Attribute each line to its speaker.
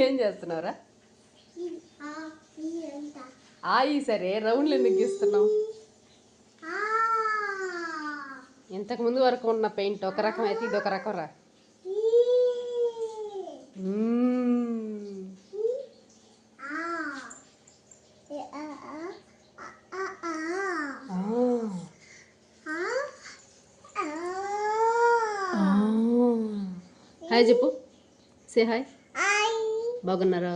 Speaker 1: ఏం చేస్తున్నావురా? ఆయి సరే, రౌండ్లు ఎందుకు గీస్తున్నావు? ఇంతకు ముందు వరకు ఉన్న పెయింట్ ఒక రకం అయితే ఇది ఒక రకం రా. హాయ్ చెప్పు. Say hi. బాగున్నారా?